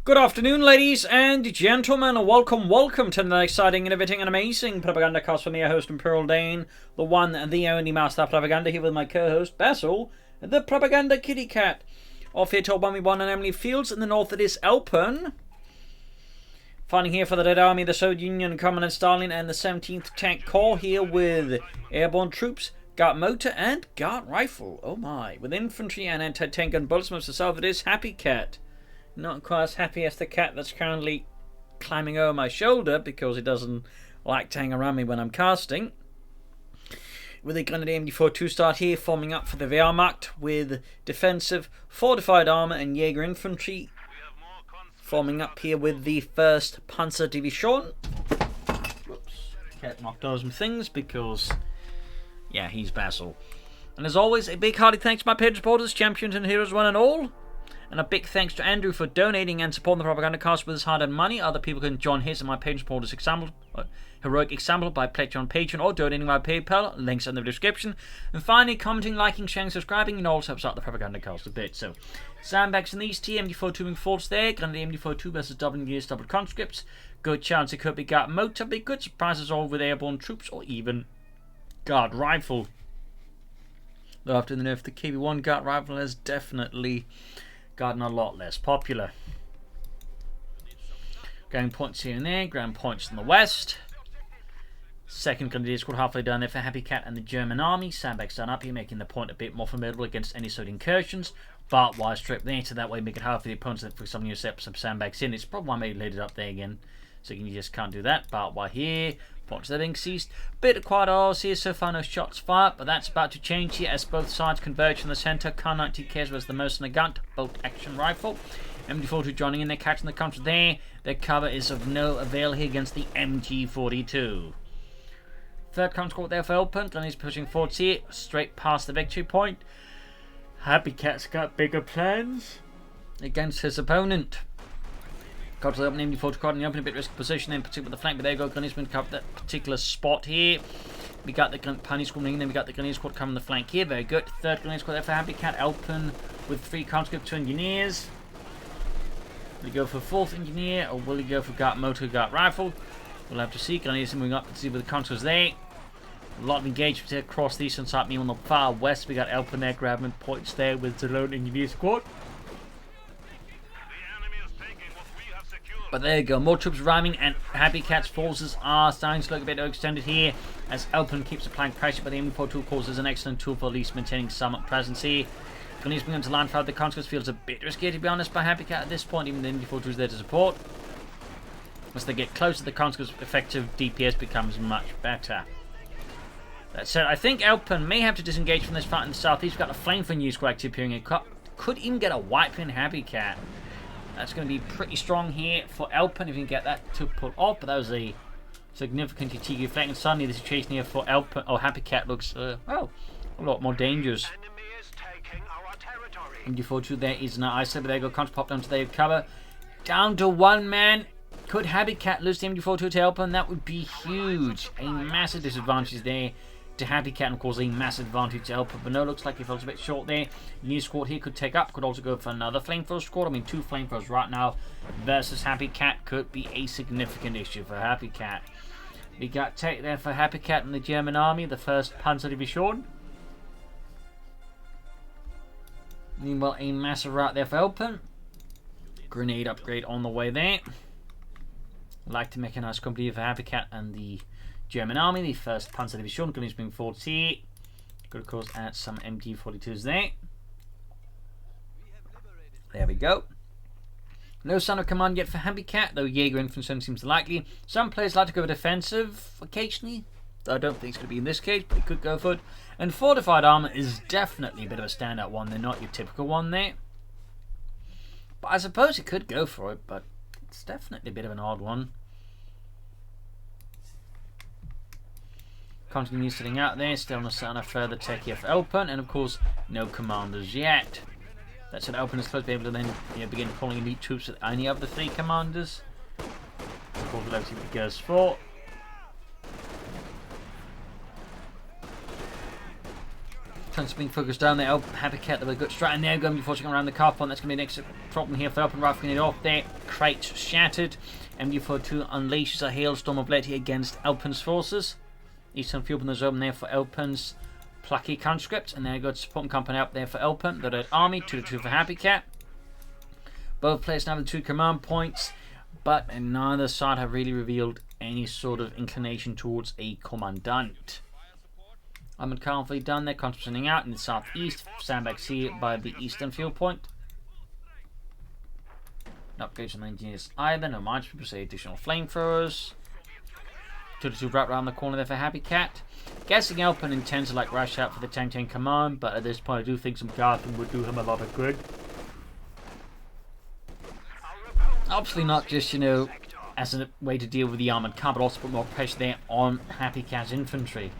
Good afternoon, ladies and gentlemen, and welcome to the exciting, innovating, and amazing Propagandacast from me, your host, Imperial Dane, the one and the only master of propaganda, here with my co-host, Basil, the Propaganda Kitty Cat. Off here to 1v1 and Emily Fields, in the north it is Elpern. Fighting here for the Red Army, the Soviet Union, Commandant Stalin, and the 17th Tank Corps, here with airborne troops, Guard Motor, and Guard Rifle. Oh my. With infantry and anti-tank gun bullets, most of the south it is Happycat. Not quite as happy as the cat that's currently climbing over my shoulder because he doesn't like to hang around me when I'm casting. With the Grenadier MD4 2-star here forming up for the Wehrmacht with defensive, fortified armor and Jaeger infantry forming up here with the 1st Panzer Division. Whoops, cat knocked over some things because, yeah, he's Basil. And as always, a big hearty thanks to my paid supporters, champions and heroes one and all. And a big thanks to Andrew for donating and supporting the Propagandacast with his hard-earned money. Other people can join his and my Patreon supporters' heroic example by pledging on Patreon or donating via PayPal. Links in the description. And finally, commenting, liking, sharing, subscribing, and also helps out the Propagandacast a bit. So, sandbags in these TMD4 2 forwards there. Grenadier MD4 2 versus WGS double conscripts. Good chance it could be Guard Motor. Big good surprises all with airborne troops or even Guard Rifle. Though after the nerf, the KB1 Guard Rifle has definitely gotten a lot less popular. Ground points here and there, ground points in the west. 2nd Grenadier Squad halfway down there for Happycat and the German army. Sandbags down up here, making the point a bit more formidable against any sort of incursions. Barbed wire strip there, so that way make it hard for the opponents for some you set some sandbags in. It's probably why I made laid it up there again, so you just can't do that. Barbed wire here. Points that being ceased. Bit of quiet hours here, so far no shots fired, but that's about to change here as both sides converge in the centre. Kar-90Ks was the most in the gun, bolt action rifle. MG42 joining in there, catching the counter there. Their cover is of no avail here against the MG42. 3rd counter squad there for Elpern, and he's pushing forwards here, straight past the victory point. Happycat's got bigger plans against his opponent. Got to the opening MD4 squad in the open, a bit risky position in particular with the flank, but there you go, Grenadier squad cover that particular spot here. We got the Pioneer squad in, then we got the Grenadier squad covering the flank here, very good. 3rd Grenadier squad there for Happycat, Elpern with 3 conscripts, 2 engineers. Will he go for 4th engineer, or will he go for Guard Motor, Guard Rifle? We'll have to see. Grenadiers moving up to see where the conscripts there. A lot of engagement here across the eastern side, me on the far west. We got Elpern there grabbing points there with the lone engineer squad. But there you go, more troops arriving, and Happycat's forces are starting to look a bit extended here as Elpern keeps applying pressure, but the MD4 course is an excellent tool for at least maintaining some presence here. Grenadiers beginning to land fire. The conscripts feels a bit risky, to be honest, by Happycat at this point, even the MD4 is there to support. Once they get closer, the conscripts' effective DPS becomes much better. That said, I think Elpern may have to disengage from this fight in the south. He's got a flame for new squad active appearing. Could even get a wipe in Happycat. That's going to be pretty strong here for Elpern if you can get that to pull off. But that was a significant TQ flank. And suddenly the situation here for Elpern or Happycat looks, a lot more dangerous. MD42 there is now isolated, but there you go. Counter pop down to their cover. Down to 1 man. Could Happycat lose the MD42 to Elpern? That would be huge. A massive disadvantage there to Happycat, and of course a massive advantage to Elpern. But no, looks like he falls a bit short there. New squad here could take up, could also go for another flamethrower squad. I mean, 2 flamethrowers right now versus Happycat could be a significant issue for Happycat. We got take there for Happycat and the German army, the 1st Panzer Division. Meanwhile, a massive right there for Elpern. Grenade upgrade on the way there. Like to make a nice company for Happycat and the German army, the 1st Panzer Division. Grenadiers being forwards here. Could of course add some MG42s there. There we go. No sign of command yet for Happycat, though Jaeger infantry seems likely. Some players like to go defensive occasionally. I don't think it's going to be in this case, but he could go for it. And fortified armor is definitely a bit of a standout one. They're not your typical one there. But I suppose he could go for it, but it's definitely a bit of an odd one. Continue sitting out there, still on a further tech here for Elpern, and of course, no commanders yet. That's an Elpern is supposed to be able to then begin pulling elite troops with any of the 3 commanders. Of course, let's see what he goes for. Tons being focused down there. Happycat, with a good strat, and now going before checking around the car pond. That's going to be an extra problem here for Elpern. Rifling it off there. crates shattered. MD42 unleashes a hailstorm of lead against Elpern's forces. Eastern Field is open there for Elpern's plucky conscripts, and there you go, support company up there for Elpern, the Red Army, 2-2 for Happycat. Both players now have 2 command points, but neither side have really revealed any sort of inclination towards a commandant. Armored cavalry done there, concentrating out in the southeast, sandbags here by the eastern field point. No upgrades on the engineers either, no mines people say additional flamethrowers. 2-2 right around the corner there for Happycat. Guessing Elpern intends to like rush out for the tank command, but at this point I do think some guarding would do him a lot of good. Obviously not just, you know, as a way to deal with the armoured car, but also put more pressure there on Happycat's infantry.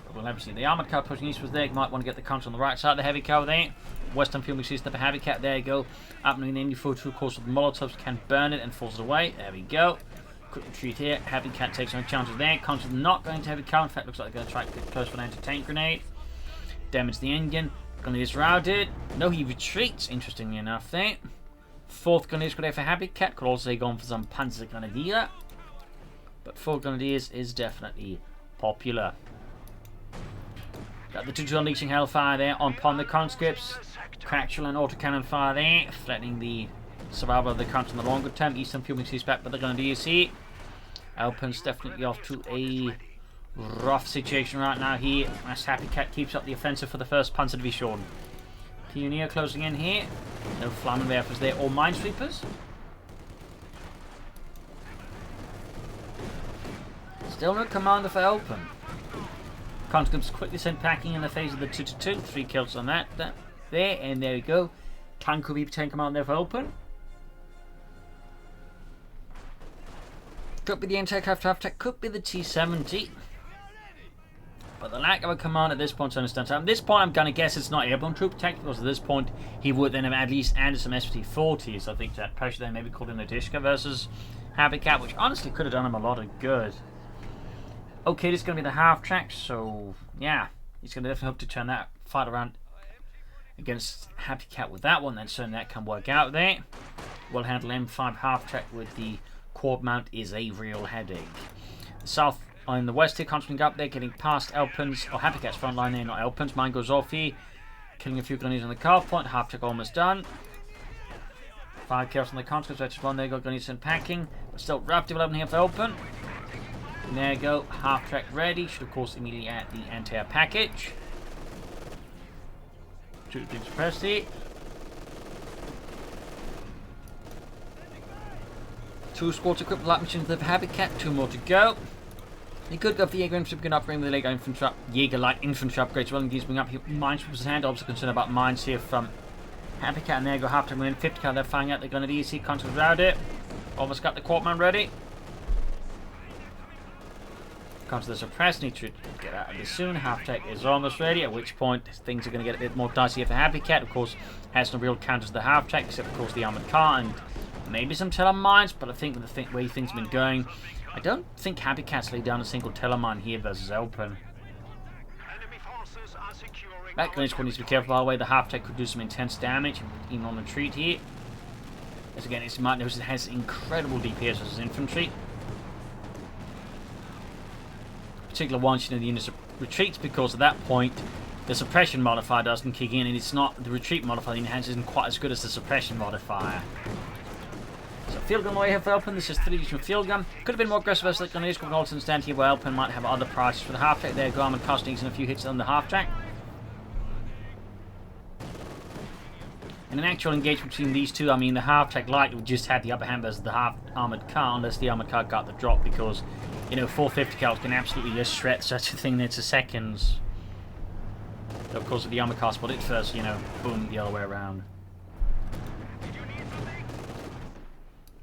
But we'll have to see the armoured car pushing eastwards there. You might want to get the counter on the right side. The heavy car there. Western field we see step of Happycat. There you go. Happening in the MD42, of course, with the Molotovs can burn it and force it away. There we go. Quick retreat here. Happycat takes no chances there. Counter's not going to heavy car. In fact, looks like they're going to try to get close for an anti-tank grenade. Damage the engine. Grenadiers routed. No, he retreats, interestingly enough there. 4th Grenadiers grenade for Happycat. Could also go on for some Panzer Grenadier. But 4 Grenadiers is definitely popular. Got the 2-2 unleashing hellfire there upon the conscripts. Cratchel and autocannon fire there, threatening the survival of the country in the longer term. Eastern fuming sees back, but they're going to DC. Elpern's definitely off to a rough situation right now here, as Happycat keeps up the offensive for the 1st Panzer Division. Pioneer closing in here. No Flammenwerfers there, or Minesweepers. Still no commander for Elpern. Conscripts quickly sent packing in the face of the 2-2. 3 kills on that. There, and there we go. Tank will be 10 command there for Elpern. Could be the anti-aircraft half-tech, could be the T-70. But the lack of a command at this point to understand. So at this point, I'm going to guess it's not airborne troop tech, because at this point, he would then have at least added some SPT-40s. I think that pressure there maybe called in Nadishka versus Happycat, which honestly could have done him a lot of good. Okay, this is going to be the half-track, so yeah, he's going to definitely hope to turn that fight around against Happycat with that one, then certainly that can work out there. We'll handle M5 half-track with the quad mount is a real headache. The south on the west here, constantly up there, getting past Elpern's, or Happycat's front line there, not Elpern's. Mine goes off here, killing a few grenadiers on the car point. Half-track almost done. 5 kills on the conscripts, that's one there, got grenadiers and packing, but still rough development here for Elpern. And there you go, half-track ready. Should of course immediately add the anti-air package. 2 things pressed here. 2 squads equipped with light machines for Happycat, 2 more to go. He could go for the Jaeger infantry, we can upgrade with the Jaeger light infantry upgrades. Well, he's bring up here. Minesweepers' hand, obviously concerned about mines here from Happycat, and there you go, half-track within 50 cal. They're firing out, they're going to DC, conscripts around it. Almost got the quarterman ready. Comes to the suppress, need to get out of this soon. Half-track is almost ready, at which point things are going to get a bit more dicey here for Happycat. Of course, has no real counters to the half-track, except of course the armoured car and maybe some telemines, but I think with the way things have been going, I don't think Happycat's laid down a single telemine here versus Elpern. That grenade needs to be careful, by the way. The half-track could do some intense damage, even on retreat here. As again, as you might notice, it has incredible DPS versus infantry. Particular once you know the unit retreats, because at that point the suppression modifier doesn't kick in, and it's not the retreat modifier in hand isn't quite as good as the suppression modifier. So field gun away here for Elpern. This is 3 from field gun. Could have been more aggressive as the grenadiers could also stand here where Elpern might have other priorities for the half track. There, Garmin casting and a few hits on the half track. In an actual engagement between these two, I mean the half track light would just have the upper hand versus the half armoured car, unless the armoured car got the drop, because you know 450 cals can absolutely just shred such a thing there to seconds. So of course if the armoured car spotted it first, you know, boom, the other way around.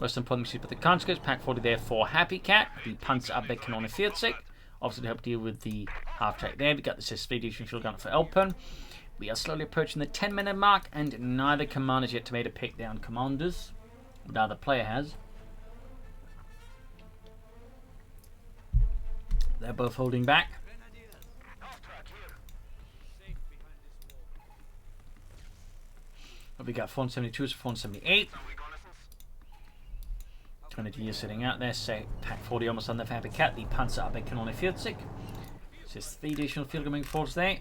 Western point machines with the conscripts, pack 40 there for Happycat, the Panzer Abwehr Kanone 40. Obviously to help deal with the half track there. We got the Expedition field gun for Elpern. We are slowly approaching the 10-minute mark, and neither commander has yet made a pick down commanders. Neither player has. They're both holding back. We got 472 to 478. Grenadiers sitting out there. So Pack 40 almost on the Happycat. The Panzerabwehr Kanone 40. So there's 3 additional field coming forwards there.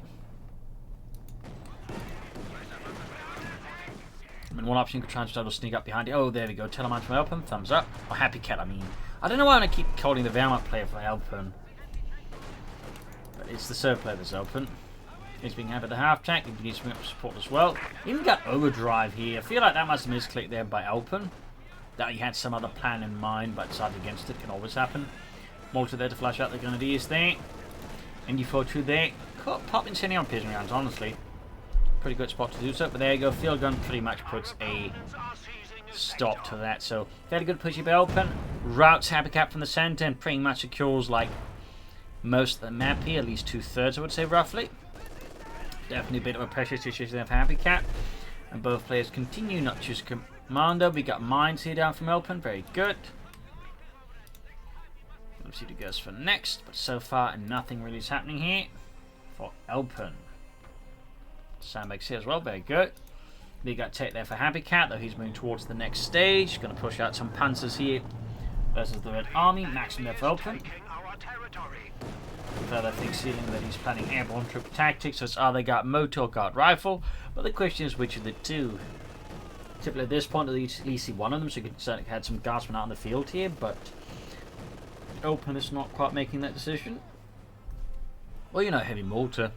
I mean, one option could try and start to sneak up behind it. Oh, there we go. Telemann from Elpern. Thumbs up. Or Happycat, I mean. I don't know why I keep calling the Wehrmacht player for Elpern. But it's the serve player that's Elpern. He's being had at the half track. He needs to bring up support as well. Even got overdrive here. I feel like that must have misclicked there by Elpern. That he had some other plan in mind, but decided against it. Can always happen. Malta there to flash out the Grenadiers there. ND42 there. Pop incendiary on piercing rounds, honestly. Pretty good spot to do so. But there you go. Field gun pretty much puts a stop to that. So fairly good pushy by Elpern. Routes Happycat from the center and pretty much secures like most of the map here. At least 2/3, I would say, roughly. Definitely a bit of a pressure situation there for Happycat. And both players continue not choose commander. We got mines here down from Elpern. Very good. Let's see what it goes for next. But so far, nothing really is happening here for Elpern. Sandbags here as well. Very good. We got take there for Happycat, though he's moving towards the next stage. Going to push out some panzers here versus the Red Army. Maximum there for Elpern. Further thing sealing that he's planning airborne troop tactics, so it's either got motor or guard rifle, but the question is which of the two. Typically at this point at least see one of them, so you could certainly had some guardsmen out in the field here, but Elpern is not quite making that decision. Well, you know, heavy mortar.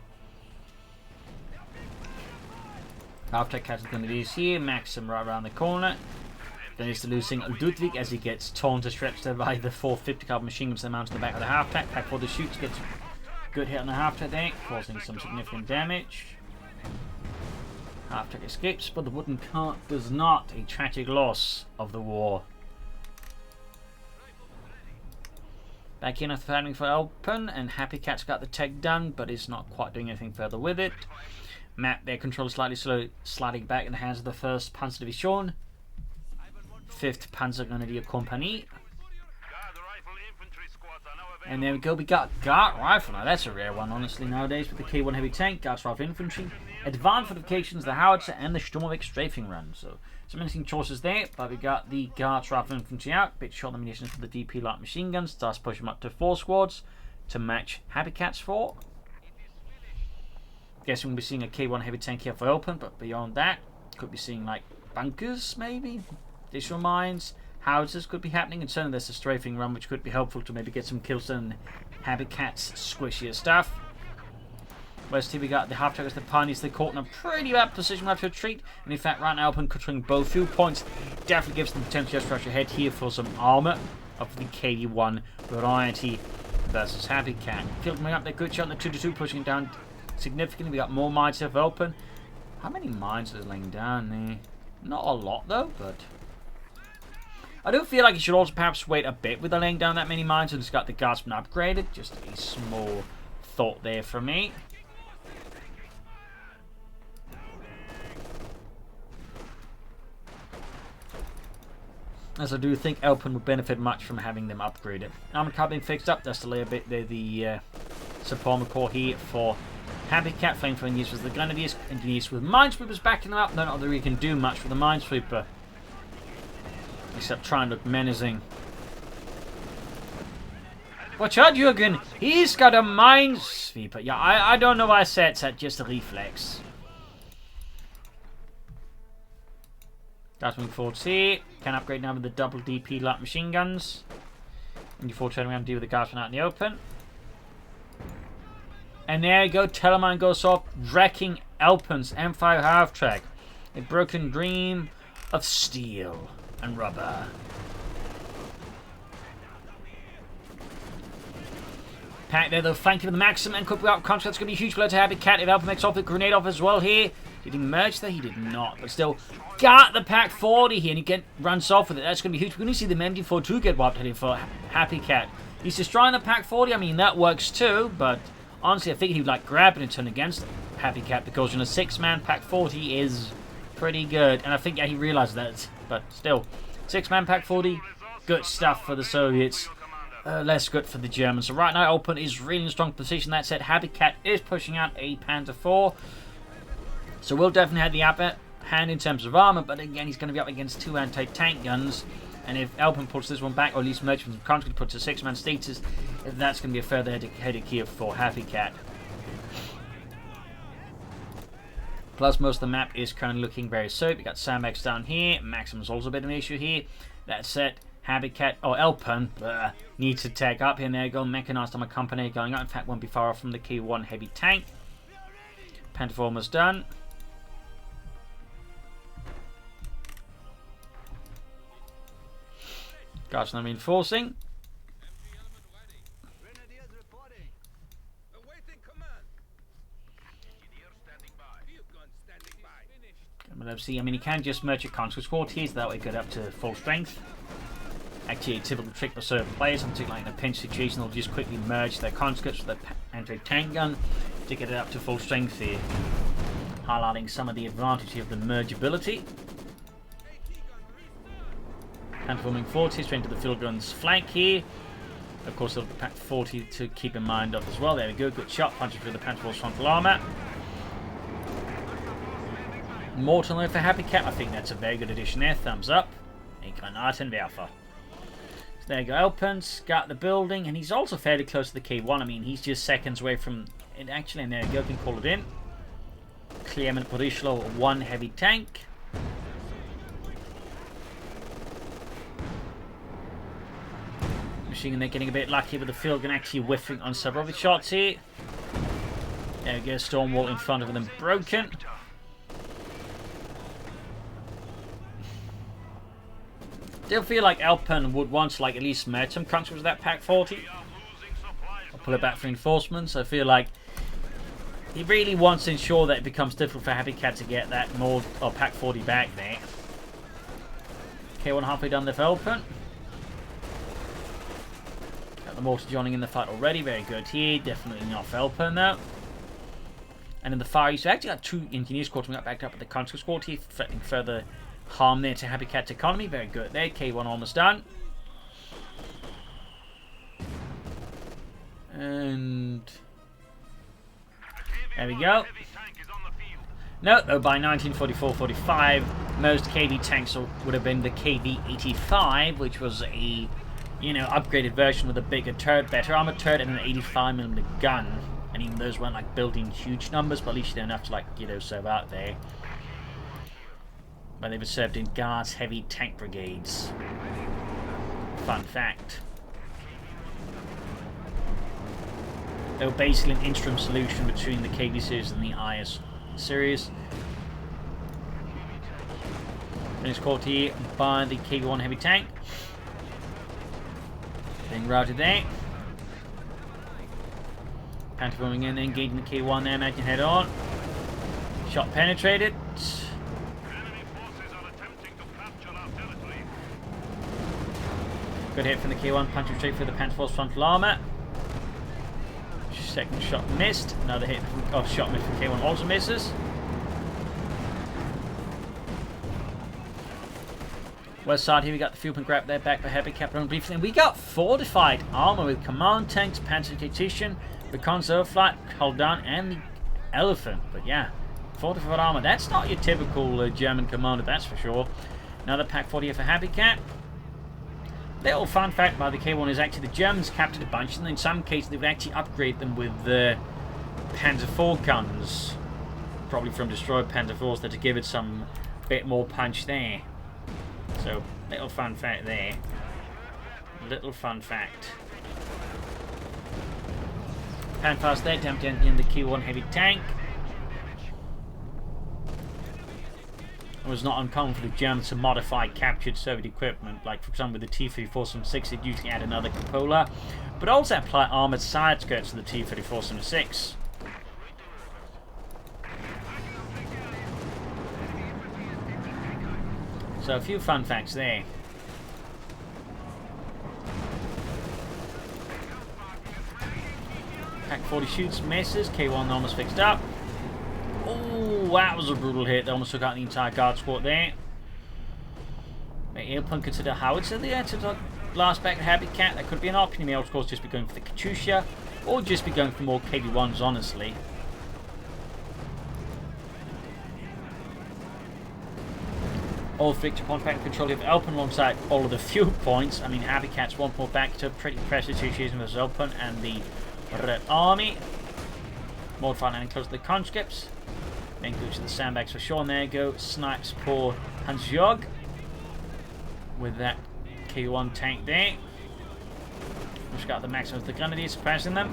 Half-tech catches going to be here, Maxim right around the corner. Then he's losing Ludwig as he gets torn to shreds by the 450 caliber machine guns that mount on the back of the half-track. Pack for the shoots, gets a good hit on the half-track there, causing some significant damage. Half-track escapes, but the wooden cart does not. A tragic loss of the war. Back in after fighting for Elpern, and Happycat's got the tech done, but is not quite doing anything further with it. Map their control slightly slow, sliding back in the hands of the 1st Panzer Division. 5th Panzer Grenadier Company. And there we go, we got Guard Rifle. Now that's a rare one, honestly, nowadays, with the K1 Heavy Tank, Guard Rifle Infantry, Advanced Fortifications, the Howitzer, and the Sturmovik Strafing Run. So, some interesting choices there, but we got the Guard Rifle Infantry out, bit short ammunition for the DP Light Machine Guns, thus push them up to 4 squads to match Happycat's 4. Guessing we'll be seeing a K1 Heavy Tank here for Elpern, but beyond that, could be seeing like bunkers, maybe? Additional mines, houses could be happening, and certainly there's a strafing run which could be helpful to maybe get some kills on Happycat's squishier stuff. West here we got the half-trackers, the pioneers, they're caught in a pretty bad position, have to retreat, and in fact right now Elpern controlling both field points definitely gives them potential just rush ahead here for some armour of the KD1 variety versus Happycat. Field coming up, they're good shot on the 2-2, pushing it down significantly. We got more mines here for Elpern. How many mines are laying down there? Not a lot though, but I do feel like you should also perhaps wait a bit with laying down that many mines and just got the guardsmen upgraded. Just a small thought there for me. As I do think Elpern would benefit much from having them upgraded. Armour car being fixed up, that's delay a bit there. The support core here for Happycat, flamethrower used with the Grenadiers, engineers with Minesweepers backing them up. Not that we can do much with the Minesweeper, except try and look menacing. Watch out, Jürgen! He's got a Minesweeper. Yeah, I don't know why I said it's just a reflex. That's moving forward. See, can upgrade now with the double DP light machine guns. And before turning around and deal with the guardsmen out in the open. And there you go, Telemann goes off, wrecking Elpern's M5 half-track. A broken dream of steel and rubber. Pack there though, flanking with the Maxim and could be up. Contract's going to be a huge blow to Happycat. If Elpern makes off the grenade off as well here. Did he merge there? He did not. But still, got the Pack 40 here and he runs off with it. That's going to be huge. We're going to see the MD42 get wiped out here for Happycat. He's destroying the Pack 40. I mean, that works too, but honestly, I think he would like grab it and turn against Happycat because, you know, 6-man Pack 40 is pretty good. And I think he realized that. But still, 6-man Pack 40, good stuff for the Soviets. Less good for the Germans. So right now, Elpern is really in a strong position. That said, Happycat is pushing out a Panzer IV. So we'll definitely have the upper hand in terms of armor, but again, he's going to be up against 2 anti-tank guns. And if Elpern puts this one back, or at least merges from conscript puts a 6-man status, that's going to be a further headache here for Happycat. Plus, most of the map is currently looking very safe. We got sandbags down here. Maximum's also a bit of an issue here. That said, Happycat, or Elpern, needs to tag up. Here, there you go. Mechanized Armour Company going out. In fact, won't be far off from the K1 heavy tank. Panther almost done. Guards now reinforcing. Let's see, I mean, he can just merge a conscript squad here, so that way get up to full strength. Actually, a typical trick for certain players, particularly in a pinch situation, they'll just quickly merge their conscripts with their anti-tank gun to get it up to full strength here, highlighting some of the advantage of the mergeability. And forming 40 straight to the field gun's flank here. Of course, they'll pack 40 to keep in mind of as well. There we go, good shot, punching through the Panther's frontal armor. Mortal note for Happycat, I think that's a very good addition there. Thumbs up. Ich kann werfen. So there you go, Elpern's got the building, and he's also fairly close to the K1. I mean, he's just seconds away from it actually, and there you go, can call it in. Clement Porishlo, 1 heavy tank. Machine gun, they're getting a bit lucky with the field gun actually whiffing on several of his shots here. There we go, storm wall in front of them broken. Still feel like Elpern would want to at least merge some conscripts with that Pack 40. I'll pull it back for reinforcements. I feel like he really wants to ensure that it becomes difficult for Happycat to get that more or Pack 40 back there. K1 halfway done there for Elpern. Got the mortar joining in the fight already. Very good here. Definitely not for Elpern though. And in the far east, we actually got 2 engineer squads got backed up at the conscript squad here, threatening further harm there to Happycat's economy. Very good there. K1 almost done. And there we go. No, though by 1944-45, most KV tanks would have been the KV-85, which was a, upgraded version with a bigger turret, better armored turret, and an 85mm gun. And even those weren't built in huge numbers, but at least you don't have to serve out there. But they were served in Guards heavy tank brigades. Fun fact. They were basically an interim solution between the KV series and the IS series. Finished caught here by the KV-1 heavy tank. Being routed there. Panther forming in, engaging the K1 there, imagine head on. Shot penetrated. Good hit from the K1, punching straight through the Panther's frontal armor. Second shot missed. Another hit of shot missed from K1 also misses. West side here we got the fuel pump grab there, back by Happycat on briefly. And we got Fortified Armour with command tanks, Panzertactician, the Conserve Flight, Hold Down, and the Elephant. But yeah, Fortified Armour, that's not your typical German commander, that's for sure. Another Pack 40 here for Happycat. Little fun fact about the K1 is actually the Germans captured a bunch, and in some cases they would actually upgrade them with the Panzer IV guns, probably from destroyed Panzer IVs, to give it some bit more punch there. So, little fun fact there. Little fun fact. Panthers there, dumped in the K1 heavy tank. It was not uncommon for the Germans to modify captured Soviet equipment, like for example with the T-34-76 they'd usually add another cupola, but also apply armoured side skirts to the T-34-76. So a few fun facts there. Pack 40 shoots, misses, K1 almost fixed up. Oh, that was a brutal hit. They almost took out the entire guard squad there. May Elpern consider howitzer there to the last back of Happycat? That could be an option. He may of course just be going for the Katyusha, or just be going for more KV-1s, honestly. All victory point back control of Elpern alongside all of the fuel points. I mean, Happycat's one more back to a pretty pressure situation with Elpern and the Red Army. Modified landing close to the conscripts. Then goes to the sandbags for sure. And there you go. Snipes poor Hans-Jörg with that K1 tank there. We've got the maximum of the grenadiers suppressing them.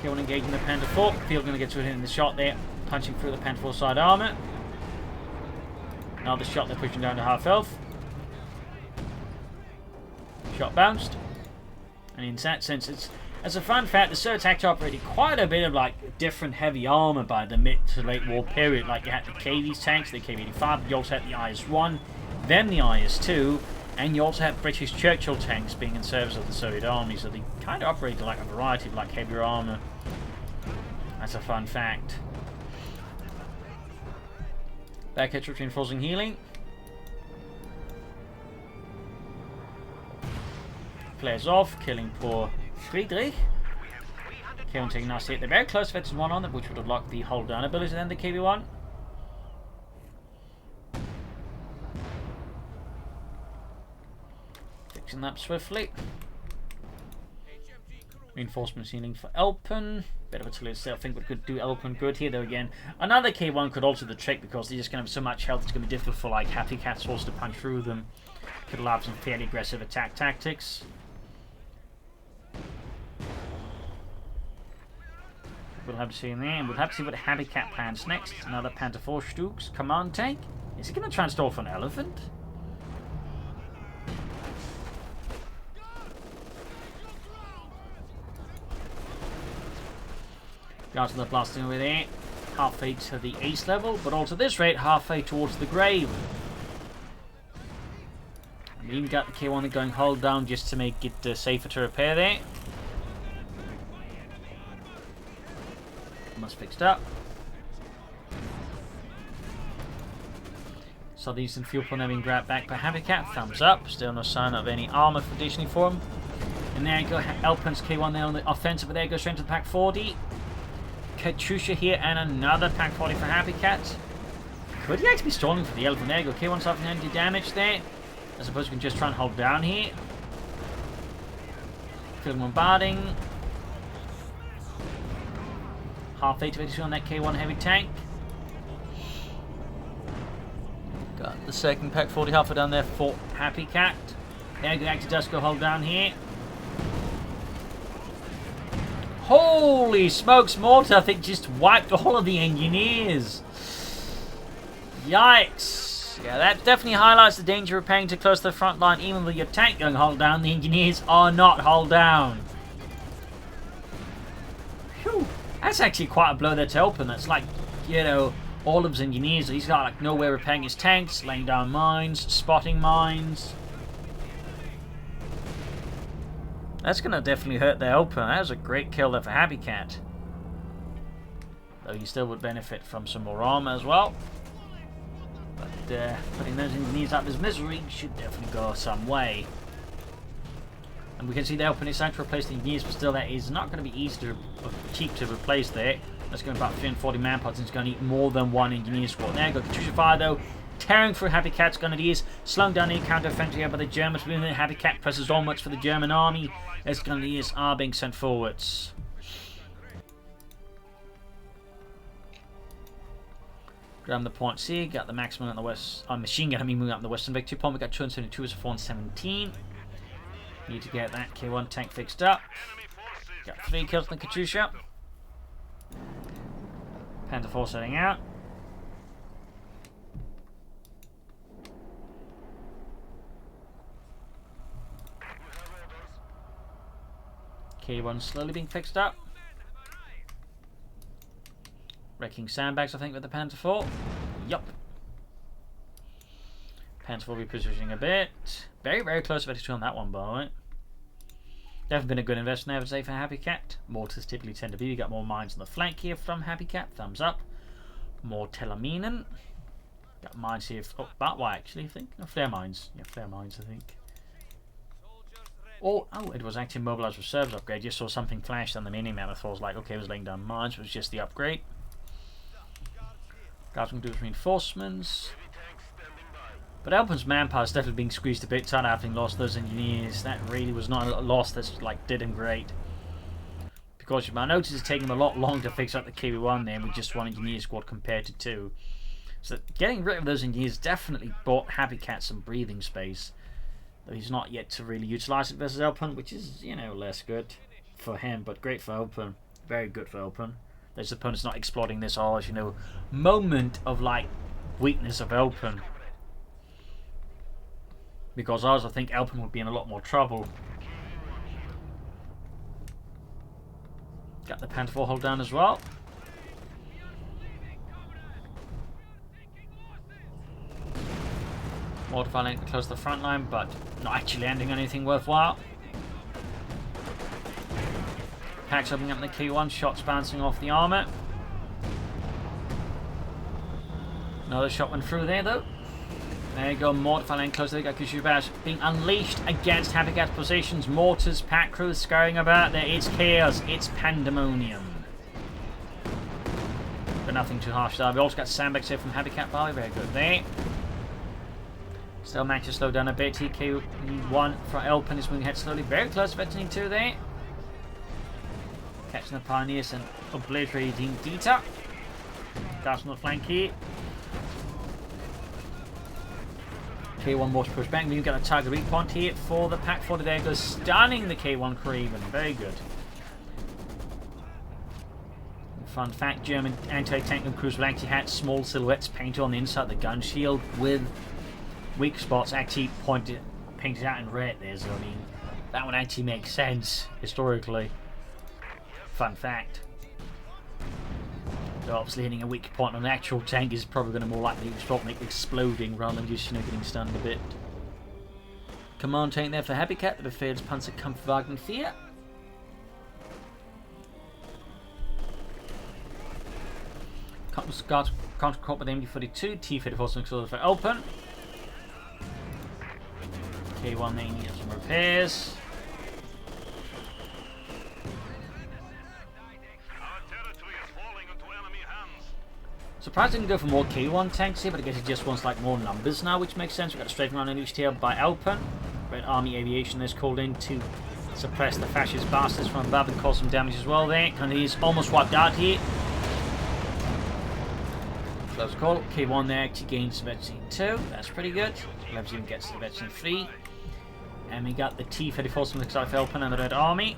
K1 engaging the Panther 4. Field going to get to it in the shot there, punching through the Panther 4 side armor. Another shot, they're pushing down to half health. Shot bounced. And in that sense, it's, as a fun fact, the Surge actually operated quite a bit of like different heavy armor by the mid to late war period. Like you had the KV's tanks, the KV-85, you also had the IS-1, then the IS-2, and you also had British Churchill tanks being in service of the Soviet army, so they kind of operated like a variety of like heavier armor. That's a fun fact. Back at reinforcing healing. Flares off, killing poor Friedrich. K1 taking a nice hit. They're very close to one on them, which would have locked the hold down ability then the KV-1. Fixing that swiftly. Reinforcements healing for Elpern. Bit of a tilted still. I think we could do Elpern good here though again. Another K1 could alter the trick because they're just going to have so much health it's going to be difficult for like Happycat force to punch through them. Could allow some fairly aggressive attack tactics. We'll have to see in there, and we'll have to see what Happycat plans next. Another Panther 4 Stooks command tank. Is he going to transfer for an elephant? Guards are blasting over there. Halfway to the ace level, but also this rate, halfway towards the grave. And we even got the K1 going hold down just to make it safer to repair there. Almost fixed up. So these and fuel point being grabbed back by Happycat. Thumbs up. Still no sign of any armor conditioning for him. And there you go. Elpern's K1 there on the offensive, but there goes straight to the Pack 40. Katyusha here and another Pack 40 for Happycat. Could he actually be stalling for the Elpern? There you go. K1 suffering any damage there. I suppose we can just try and hold down here. Field bombarding. Half 82 on that K1 heavy tank. Got the second Pack 40 halfway down there for Happycat. There you go. Actually does go hold down here. Holy smokes, mortar! I think just wiped all of the engineers. Yikes! Yeah, that definitely highlights the danger of paying too close to the front line. Even with your tank going hold down, the engineers are not hold down. Phew! That's actually quite a blow there to Elpern. That's like, you know, all of his engineers. He's got like no way of repairing his tanks, laying down mines, spotting mines. That's going to definitely hurt the Elpern. That was a great kill there for Happycat. Though he still would benefit from some more armor as well. But putting those engineers out of his misery should definitely go some way. And we can see the Elpern is trying to replace the engineers, but still that is not going to be easy to cheap to replace there. That's going to be about 340 manpods, and it's going to need more than one engineer squad. There you go, Katyusha fire though. Tearing through Happycat's grenadiers, slowing down the counter-offensive here by the Germans. Within the Happycat presses on much for the German army as grenadiers are being sent forwards. Grab the points here, got the maximum on the west machine gun, moving up the western victory point. We got 272 as a 417. Need to get that K1 tank fixed up. Got 3 kills on the Katyusha. Panther 4 setting out. K1 slowly being fixed up. Wrecking sandbags, I think, with the Panther 4. Yup. Panther 4 will be positioning a bit. Very, very close to 82 on that one, by the way. Definitely been a good investment, I would say, for Happycat. Mortars typically tend to be. We got more mines on the flank here from Happycat. Thumbs up. More Teleminen. Got mines here. Oh, Batwa, actually, I think. No, flare mines. Yeah, flare mines, I think. Oh, it was actually mobilized reserves upgrade. Just saw something flash on the mini map. I thought it was like, okay, it was laying down mines. It was just the upgrade. Guys can do with reinforcements. But Elpern's manpower is definitely being squeezed a bit tight having lost those engineers. That really was not a loss that's like did him great. Because you might notice it's taking him a lot longer to fix up the KV-1 there with just one engineer squad compared to 2. So getting rid of those engineers definitely bought Happycat some breathing space. Though he's not yet to really utilise it versus Elpern, which is, you know, less good for him, but great for Elpern. Very good for Elpern. His opponent's not exploiting this all, you know, moment of like weakness of Elpern. Because ours, I think Elpern would be in a lot more trouble. Got the Panther hold down as well. Mortify link close to the front line, but not actually ending anything worthwhile. Packs opening up the K1, shots bouncing off the armour. Another shot went through there though. There you go, Mortify lane close. There you go, Kushubas being unleashed against Happycat's positions. Mortars, pack crews scurrying about there. It's chaos, it's pandemonium. But nothing too harsh there. We also got sandbags here from Happycat Barley, very good there. Still managed to slow down a bit. TK1 for Elpern is moving ahead slowly. Very close to Veteran 2 there. Catching the Pioneers and obliterating Dita. Guys on the flank here. K1 more to push back. We've got a target weak point here for the Pack 40. There goes stunning the K1 Kraven. Very good. Fun fact, German anti-tank and cruise will actually had small silhouettes painted on the inside of the gun shield with weak spots actually painted out in red there. So I mean, that one actually makes sense historically. Fun fact. So obviously hitting a weak point on an actual tank is probably going to more likely stop it exploding rather than just, you know, getting stunned a bit. Command tank there for Happycat, the Befehl's Panzerkampfwagen 4. Counter-crop with MD-42, T-34 for Elpern. K1 they need some repairs. Surprised they can go for more K1 tanks here, but I guess it just wants like more numbers now, which makes sense. We've got a strafing line unleashed here by Elpern. Red Army Aviation is called in to suppress the fascist bastards from above and cause some damage as well there. And he's almost wiped out here. Close call. K1 there actually gains the Veteran 2. That's pretty good. Leves even gets the Veteran 3. And we got the T-34 from the side of Elpern and the Red Army.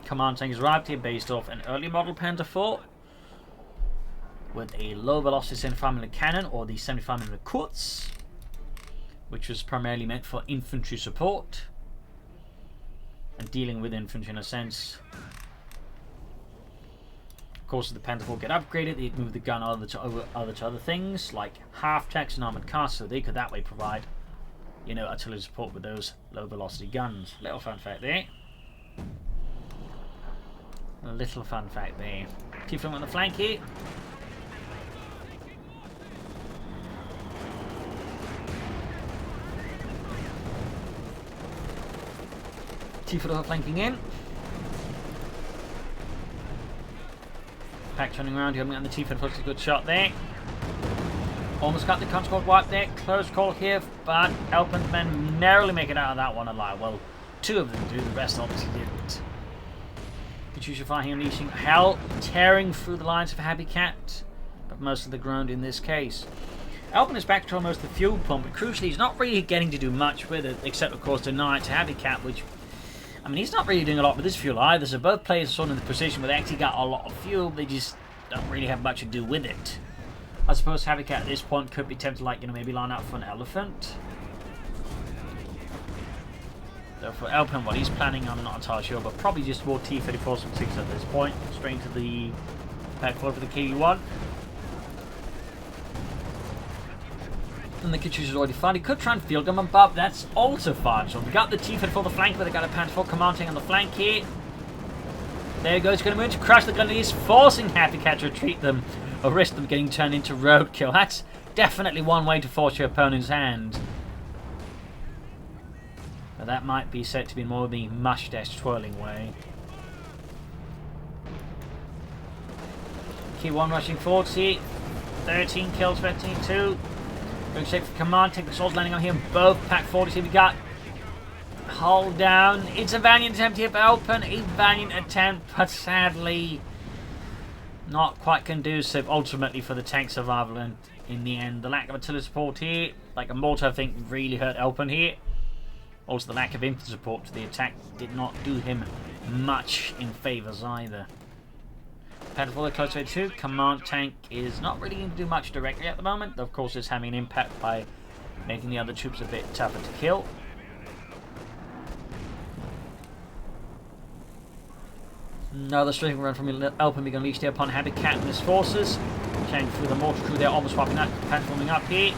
Command tank is arrived here based off an early model Panther 4. With a low velocity 75mm cannon, or the 75mm Kurz, which was primarily meant for infantry support and dealing with infantry in a sense. Of course, the Panther 4 get upgraded, they'd move the gun over to other things like half-tracks and armoured cars, so they could that way provide, you know, artillery support with those low velocity guns. Little fun fact there. A little fun fact there. T-Flame on the flank here. T-4 flanking in. Pack turning around here, and the T-4 puts a good shot there. Almost got the control wipe there. Close call here, but Elpern's men narrowly make it out of that one alive. Well, two of them do, the rest obviously didn't. Katyusha fire here, unleashing hell, tearing through the lines of Happycat, but most of the ground in this case. Elpern is back to almost the fuel pump, but crucially he's not really getting to do much with it, except of course deny it to Happycat, which, I mean, he's not really doing a lot with this fuel either, so both players are sort of in the position where they actually got a lot of fuel, they just don't really have much to do with it. I suppose Happycat at this point could be tempted, like, you know, maybe line up for an elephant. So for Elpern, what he's planning, I'm not entirely sure, but probably just more T-34s and 6 at this point, straight into the pack 4 for the KU-1. And the Katyusha's already fired. He could try and field them above. That's also fine. So we got the T-34 the flank, but they got a Panther 4 commanding on the flank here. There he goes. He's going to move to crush the Grenadiers, forcing Happycat to retreat them, or risk them getting turned into roadkill. That's definitely one way to force your opponent's hand. But that might be said to be more the mustache-twirling way. K1 rushing forwards here. 13 kills for team 2. Going straight for command, take the swords landing on him. Both pack 40s here we got. Hold down. It's a valiant attempt here for Elpern. A valiant attempt, but sadly not quite conducive ultimately for the tank survival. And in the end, the lack of artillery support here, like a mortar, I think really hurt Elpern here. Also, the lack of infantry support to the attack did not do him much in favours either. Panther 4 close to 2. Command tank is not really going to do much directly at the moment. Of course, it's having an impact by making the other troops a bit tougher to kill. Another striking run from Elpern being unleashed here upon Happycat and his forces. Carrying through the mortar crew there, almost wiping out. Panther forming up here.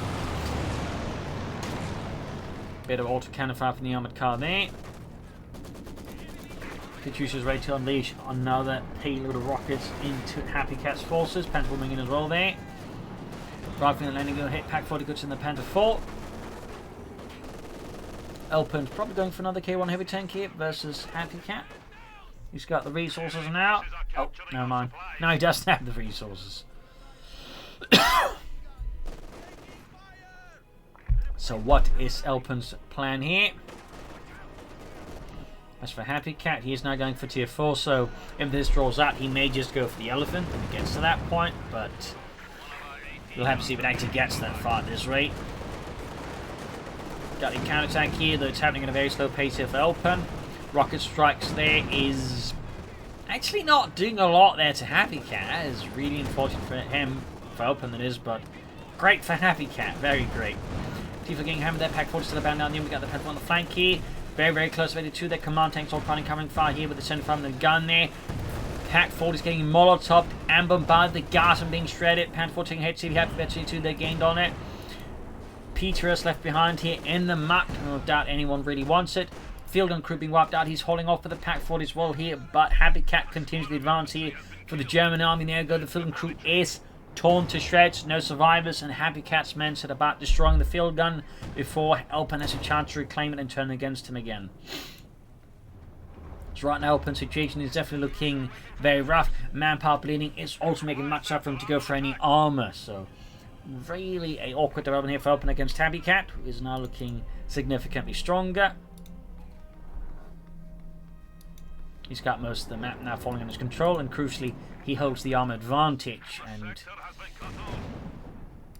Bit of autocannon fire from the armoured car there. Katyusha's ready to unleash another payload of rockets into Happycat's forces. Panther forming in as well there. Rifling and landing, going to hit Pack 40 goods in the Panther 4. Elpern's probably going for another K1 heavy tank here versus Happycat. He's got the resources now. Oh, never mind. No, he doesn't have the resources. So what is Elpern's plan here? As for Happycat, he is now going for tier 4, so if this draws out, he may just go for the elephant when it gets to that point, but we'll have to see if it actually gets that far at this rate. Got a counterattack here, though it's happening at a very slow pace here for Elpern. Rocket strikes there is actually not doing a lot there to Happycat. That is really unfortunate for him, for Elpern that is, but great for Happycat, very great. Tifa getting hammered there, Pack 40 still abound down here. We got the Panther on the flank here. Very, very close to their command tanks all running, coming far here with the 75 and the gun there. Pack 40 is getting molotoved and bombarded. The gas and being shredded. Panther 4 taking HC, Happy 2 they gained on it. Peter is left behind here in the muck. No doubt anyone really wants it. Field gun crew being wiped out. He's holding off for the Pack 40 as well here, but Happycat continues to advance here for the German army. There you go. The field gun crew is torn to shreds, no survivors, and Happycat's men set about destroying the field gun before Elpern has a chance to reclaim it and turn against him again. So right now, Elpern's situation is definitely looking very rough. Manpower bleeding is also making much tougher for him to go for any armour, so really a awkward development here for Elpern against Happycat, who is now looking significantly stronger. He's got most of the map now falling under his control, and crucially, he holds the armor advantage, and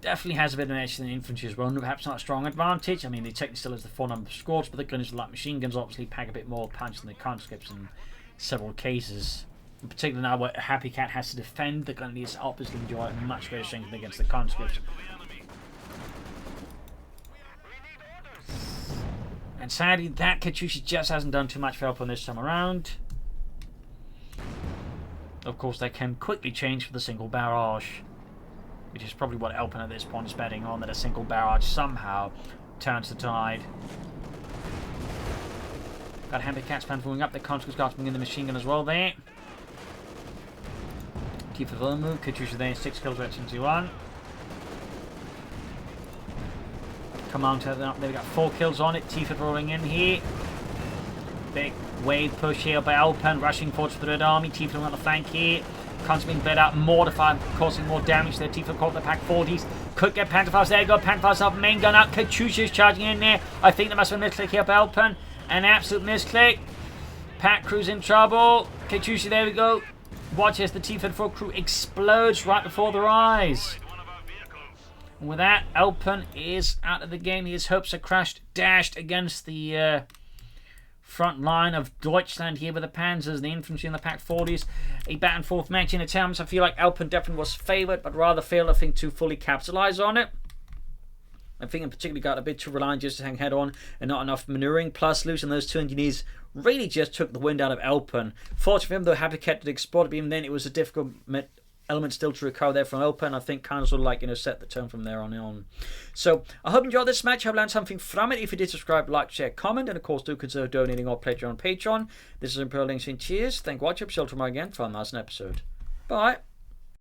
definitely has a bit of an edge in the infantry as well. Perhaps not a strong advantage. I mean, they technically still has the 4 number of squads, but the guns like machine guns obviously pack a bit more punch than the conscripts in several cases. In particular now where Happycat has to defend, the gun is obviously enjoy much greater strength against the conscripts. And sadly, that Katyusha just hasn't done too much for Elpern this time around. Of course, they can quickly change for the single barrage, which is probably what Elpern at this point is betting on, that a single barrage somehow turns the tide. Got Happycat's plan moving up, the conscripts got in the machine gun as well there. Tifa will move, Katyusha there, 6 kills, Red 71. Command up there, we got 4 kills on it, Tifa rolling in here. Big wave push here by Elpern, rushing forward to the Red Army. Tifa on the flank here. Constant being bled out, mortified, causing more damage there. Tifa caught the Pack 40s. Could get Panther. There you go, Panther up, main gun out. Katyusha is charging in there. I think there must have been a misclick here by Elpern. An absolute misclick. Pack crew's in trouble. Katyusha, there we go. Watch as the Tifa 4 crew explodes right before their eyes. And with that, Elpern is out of the game. His hopes are crushed, dashed against the front line of Deutschland here with the Panzers, the infantry and the Pack 40s. A back and forth match in attempts. I feel like Elpern definitely was favoured, but rather failed, I think, to fully capitalise on it. I think in particular got a bit too reliant just to hang head on and not enough manoeuvring. Plus, losing those 2 engineers really just took the wind out of Elpern. Fortunately for him, though, Happycat did explode, but even then it was a difficult element still to recover there from Elpern. I think kind of sort of like, set the tone from there on. So I hope you enjoyed this match. I hope you learned something from it. If you did, subscribe, like, share, comment, and of course do consider donating or pledging on Patreon. This is Imperial Links in cheers. Thank you for watching. Till tomorrow again for a nice episode. Bye.